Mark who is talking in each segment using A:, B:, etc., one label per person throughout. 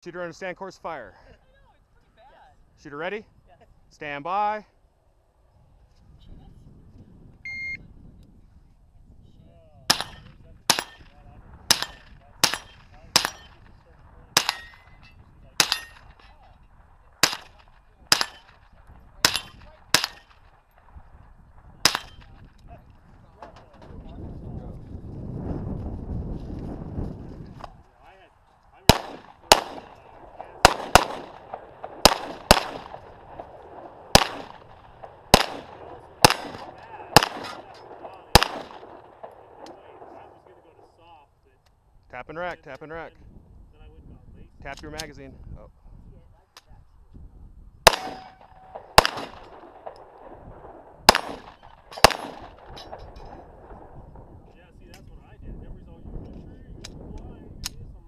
A: Shooter understand course fire. Shooter ready? Stand by. Tap and rack, tap and rack. Tap your magazine. Oh.
B: Yeah, see, that's what I did. Everybody's all, you're sure you're going to fly, you do this. I'm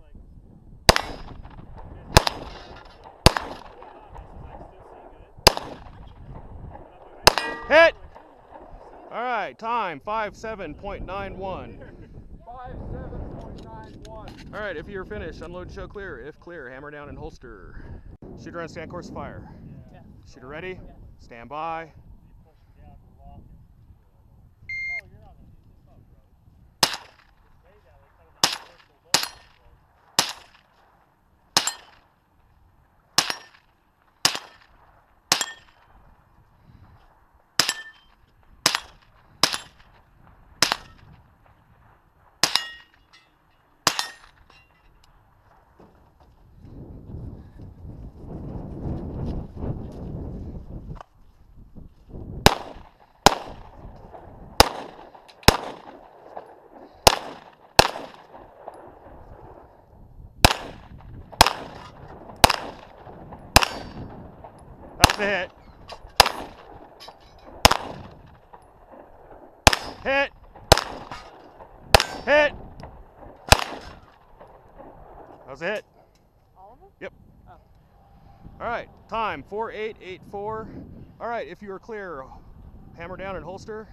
B: like,
A: hit! All right, time 57.91.
C: 57.91.
A: All right, if you're finished, unload, show clear. If clear, hammer down and holster. Shooter on stand course fire. Shooter ready? Stand by. That's the hit. Hit. Hit. That was a hit.
D: All of them?
A: Yep.
D: Oh.
A: All right, time 4884. All right, if you are clear, hammer down and holster.